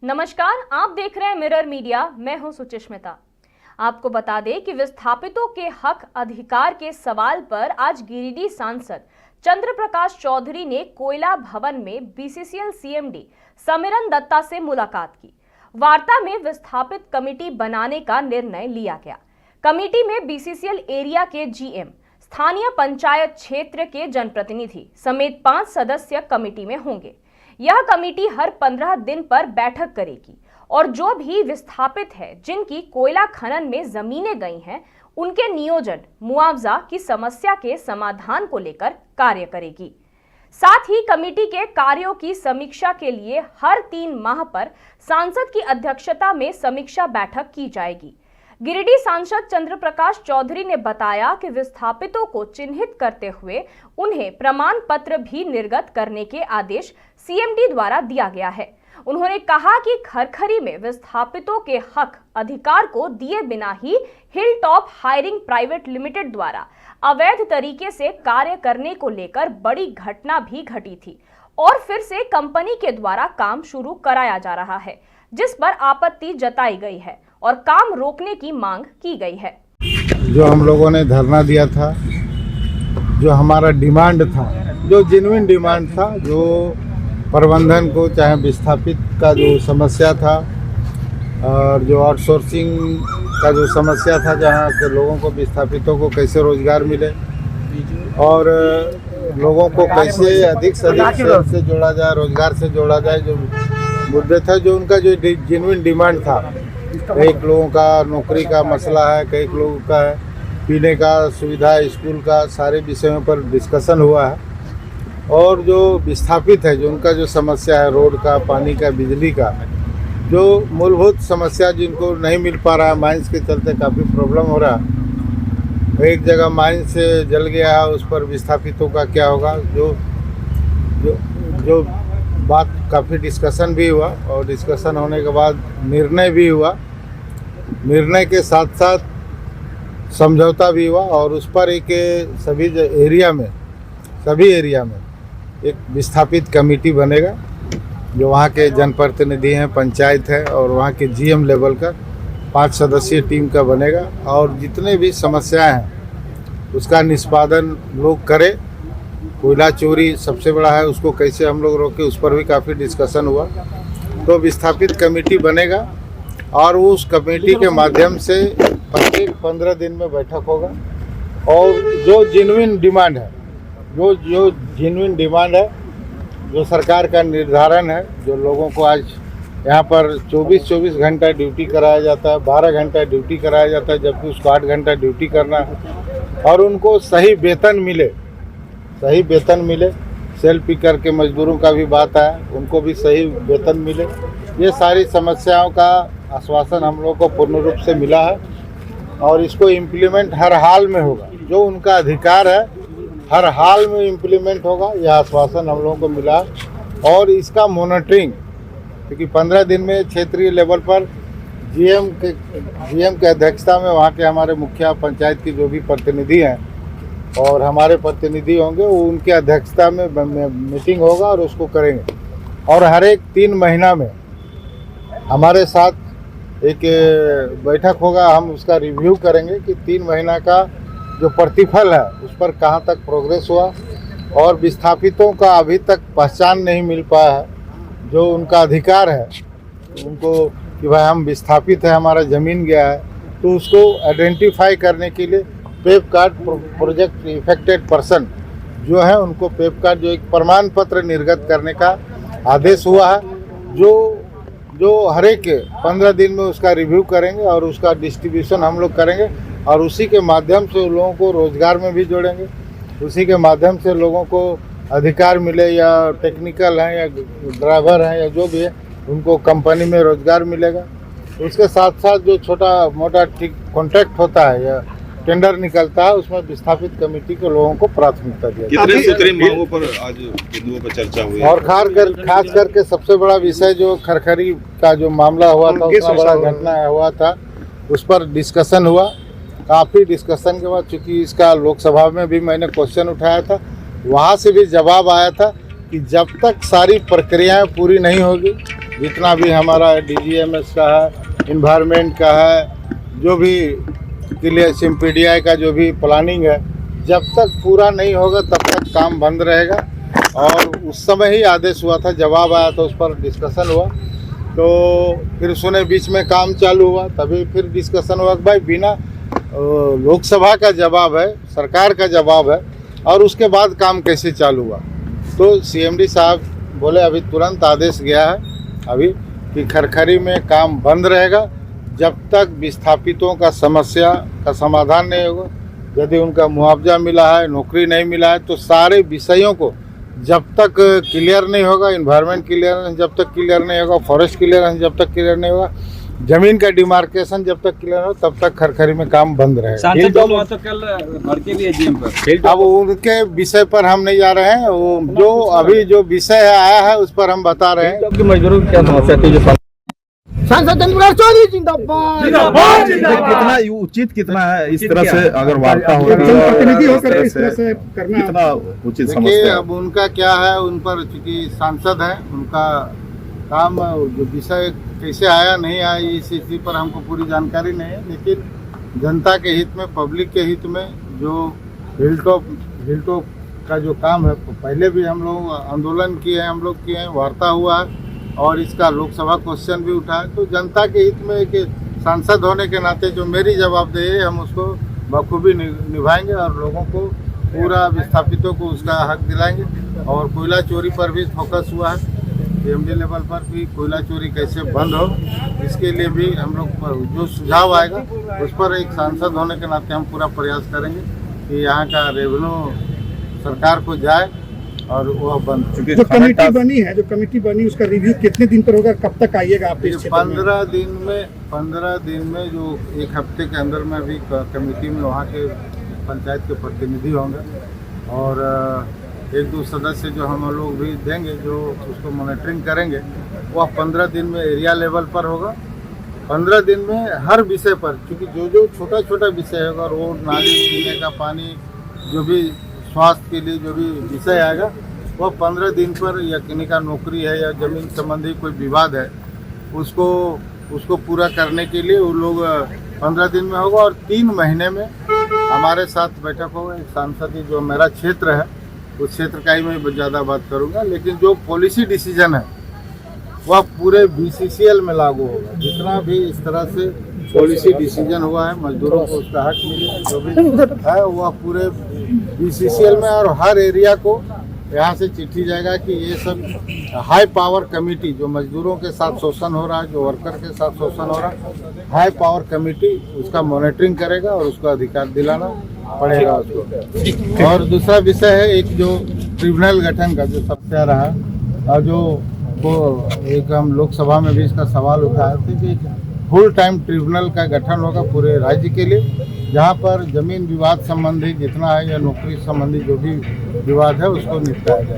नमस्कार, आप देख रहे हैं मिरर मीडिया। मैं हूं सुचिस्मिता। आपको बता दें कि विस्थापितों के हक अधिकार के सवाल पर आज गिरिडीह सांसद चंद्र प्रकाश चौधरी ने कोयला भवन में बीसीसीएल सीएमडी समिरन दत्ता से मुलाकात की। वार्ता में विस्थापित कमेटी बनाने का निर्णय लिया गया। कमेटी में बीसीसीएल एरिया के जीएम, स्थानीय पंचायत क्षेत्र के जनप्रतिनिधि समेत 5 सदस्य कमेटी में होंगे। यह कमेटी हर 15 दिन पर बैठक करेगी और जो भी विस्थापित है, जिनकी कोयला खनन में जमीनें गई हैं, उनके नियोजन, मुआवजा की समस्या के समाधान को लेकर कार्य करेगी। साथ ही कमेटी के कार्यों की समीक्षा के लिए हर 3 माह पर सांसद की अध्यक्षता में समीक्षा बैठक की जाएगी। गिरिडीह सांसद चंद्र प्रकाश चौधरी ने बताया कि विस्थापितों को चिन्हित करते हुए उन्हें प्रमाण पत्र भी निर्गत करने के आदेश सीएमडी द्वारा दिया गया है। उन्होंने कहा कि खरखरी में विस्थापितों के हक अधिकार को दिए बिना ही hill top hiring private limited द्वारा अवैध तरीके से कार्य करने को लेकर बड़ी घटना भी घटी थी और फिर से कंपनी के द्वारा काम शुरू कराया जा रहा है, जिस पर आपत्ति जताई गई है और काम रोकने की मांग की गई है। जो हम लोगों ने धरना दिया था, जो हमारा डिमांड था, जो जेन्युइन डिमांड था, जो प्रबंधन को चाहे विस्थापित का जो समस्या था और जो आउटसोर्सिंग का जो समस्या था, जहाँ के लोगों को, विस्थापितों को कैसे रोजगार मिले और लोगों को कैसे अधिक से अधिक से जोड़ा जाए, रोजगार से जोड़ा जाए, जो मुद्दे था, जो उनका जो जेन्युइन डिमांड था। कई लोगों का नौकरी का मसला है, कई लोगों का है पीने का सुविधा, स्कूल का, सारे विषयों पर डिस्कशन हुआ है। और जो विस्थापित है, जो उनका जो समस्या है, रोड का, पानी का, बिजली का, जो मूलभूत समस्या जिनको नहीं मिल पा रहा है, माइंस के चलते काफ़ी प्रॉब्लम हो रहा है। एक जगह माइंस जल गया है, उस पर विस्थापितों का क्या होगा, जो बात काफ़ी डिस्कशन भी हुआ और डिस्कशन होने के बाद निर्णय भी हुआ। निर्णय के साथ साथ समझौता भी हुआ और उस पर एक सभी एरिया में एक विस्थापित कमेटी बनेगा, जो वहाँ के जनप्रतिनिधि हैं, पंचायत है और वहाँ के जीएम लेवल का 5 सदस्यीय टीम का बनेगा और जितने भी समस्याएं हैं उसका निष्पादन लोग करें। कोयला चोरी सबसे बड़ा है, उसको कैसे हम लोग रोके, उस पर भी काफ़ी डिस्कशन हुआ। तो विस्थापित कमेटी बनेगा और उस कमेटी के माध्यम से प्रत्येक 15 दिन में बैठक होगा और जो जेन्युइन डिमांड है, जो सरकार का निर्धारण है, जो लोगों को आज यहाँ पर 24 घंटा ड्यूटी कराया जाता है, 12 घंटा ड्यूटी कराया जाता है, जबकि उसको 8 घंटा ड्यूटी करना है और उनको सही वेतन मिले। सेल्फ पिकर के मजदूरों का भी बात आया, उनको भी सही वेतन मिले। ये सारी समस्याओं का आश्वासन हम लोग को पूर्ण रूप से मिला है और इसको इम्प्लीमेंट हर हाल में होगा। जो उनका अधिकार है हर हाल में इम्प्लीमेंट होगा, यह आश्वासन हम लोगों को मिला। और इसका मॉनिटरिंग, क्योंकि 15 दिन में क्षेत्रीय लेवल पर जीएम के अध्यक्षता में वहाँ के हमारे मुखिया पंचायत की जो भी प्रतिनिधि हैं और हमारे प्रतिनिधि होंगे, वो उनके अध्यक्षता में मीटिंग होगा और उसको करेंगे। और हर एक 3 महीना में हमारे साथ एक बैठक होगा, हम उसका रिव्यू करेंगे कि 3 महीना का जो प्रतिफल है उस पर कहाँ तक प्रोग्रेस हुआ और विस्थापितों का अभी तक पहचान नहीं मिल पाया है, जो उनका अधिकार है उनको कि भाई हम विस्थापित है, हमारा ज़मीन गया है, तो उसको आइडेंटिफाई करने के लिए पेप कार्ड, प्रोजेक्ट इफेक्टेड पर्सन जो है उनको पेप कार्ड, जो एक प्रमाण पत्र निर्गत करने का आदेश हुआ है, जो हर एक 15 दिन में उसका रिव्यू करेंगे और उसका डिस्ट्रीब्यूशन हम लोग करेंगे और उसी के माध्यम से लोगों को रोज़गार में भी जोड़ेंगे। उसी के माध्यम से लोगों को अधिकार मिले, या टेक्निकल हैं या ड्राइवर हैं या जो भी है, उनको कंपनी में रोज़गार मिलेगा। उसके साथ साथ जो छोटा मोटा कॉन्ट्रैक्ट होता है या टेंडर निकलता है, उसमें विस्थापित कमेटी के लोगों को प्राथमिकता दी। कितने मांगों पर आज बिंदुओं पर चर्चा हुई और खास करके सबसे बड़ा विषय जो खरखरी का जो मामला हुआ था, उतना बड़ा घटना हुआ था, उस पर डिस्कशन हुआ। काफ़ी डिस्कशन के बाद, चूँकि इसका लोकसभा में भी मैंने क्वेश्चन उठाया था, वहाँ से भी जवाब आया था कि जब तक सारी प्रक्रियाएं पूरी नहीं होगी, जितना भी हमारा DGMS का है, इन्वायरमेंट का है, जो भी क्लियर सिम्पीडीआई का जो भी प्लानिंग है, जब तक पूरा नहीं होगा तब तक काम बंद रहेगा। और उस समय ही आदेश हुआ था, जवाब आया तो उस पर डिस्कशन हुआ, तो फिर सुने बीच में काम चालू हुआ, तभी फिर डिस्कशन हुआ कि भाई बिना लोकसभा का जवाब है, सरकार का जवाब है, और उसके बाद काम कैसे चालू हुआ। तो CMD साहब बोले अभी तुरंत आदेश गया है अभी कि खरखरी में काम बंद रहेगा जब तक विस्थापितों का समस्या का समाधान नहीं होगा। यदि उनका मुआवजा मिला है, नौकरी नहीं मिला है, तो सारे विषयों को जब तक क्लियर नहीं होगा, इन्वायरमेंट क्लियरेंस जब तक क्लियर नहीं होगा, फॉरेस्ट क्लियरेंस जब तक क्लियर नहीं होगा, जमीन का डिमार्केशन जब तक क्लियर हो, तब तक खरखरी में काम बंद रहेगा। तो कल भड़के भी है GM पर। अब उनके विषय पर हम नहीं जा रहे हैं, वो जो अभी जो विषय आया है उस पर हम बता रहे हैं। मजदूरों की क्या समस्या थी जो सांसद चंद्रप्रकाश चौधरी जिंदाबाद। कितना उचित कितना है इस तरह से अगर वार्ता हो जनप्रतिनिधि होकर इस तरह से करना कितना उचित देखिए, समझते अब उनका क्या है, उन पर चूंकि सांसद है, उनका काम जो विषय कैसे आया नहीं आया इस स्थिति पर हमको पूरी जानकारी नहीं है, लेकिन जनता के हित में, पब्लिक के हित में जो हिल टॉप का जो काम है, पहले भी हम लोग आंदोलन किए हैं, हम लोग किए हैं, वार्ता हुआ है, और इसका लोकसभा क्वेश्चन भी उठा है। तो जनता के हित में एक सांसद होने के नाते जो मेरी जवाबदेही है, हम उसको बखूबी निभाएंगे और लोगों को पूरा विस्थापितों को उसका हक दिलाएंगे। और कोयला चोरी पर भी फोकस हुआ है, CMD लेवल पर भी कोयला चोरी कैसे बंद हो, इसके लिए भी हम लोग जो सुझाव आएगा उस पर एक सांसद होने के नाते हम पूरा प्रयास करेंगे कि यहाँ का रेवेन्यू सरकार को जाए और वह बंद। जो कमेटी बनी उसका रिव्यू कितने दिन पर होगा, कब तक आइएगा आप इस क्षेत्र में? 15 दिन में जो एक हफ्ते के अंदर में भी कमेटी में वहाँ के पंचायत के प्रतिनिधि होंगे और 1-2 सदस्य जो हम लोग भी देंगे जो उसको मॉनिटरिंग करेंगे, वह 15 दिन में एरिया लेवल पर होगा। 15 दिन में हर विषय पर, क्योंकि जो छोटा छोटा विषय होगा, रोड, नाली, पीने का पानी, जो भी स्वास्थ्य के लिए जो भी विषय आएगा, वह 15 दिन पर, या किसी का नौकरी है या जमीन संबंधी कोई विवाद है, उसको पूरा करने के लिए वो लोग 15 दिन में होगा। और 3 महीने में हमारे साथ बैठक होगा। एक सांसद जो मेरा क्षेत्र है उस क्षेत्र का ही मैं ज़्यादा बात करूँगा, लेकिन जो पॉलिसी डिसीजन है वह पूरे BCCL में लागू होगा। जितना भी इस तरह से पॉलिसी डिसीजन हुआ है, मजदूरों को उसका हक मिले, जो भी है वह पूरे BCCL में, और हर एरिया को यहाँ से चिट्ठी जाएगा कि ये सब हाई पावर कमेटी, जो मजदूरों के साथ शोषण हो रहा है, जो वर्कर के साथ शोषण हो रहा है, हाई पावर कमेटी उसका मॉनिटरिंग करेगा और उसका अधिकार दिलाना पड़ेगा उसको। और दूसरा विषय है एक जो ट्रिब्यूनल गठन का जो सबसे रहा, और जो एक हम लोकसभा में भी इसका सवाल उठाए थे कि फुल टाइम ट्रिब्यूनल का गठन होगा पूरे राज्य के लिए, जहाँ पर जमीन विवाद संबंधी जितना है या नौकरी संबंधी जो भी विवाद है उसको निपटाया जाए।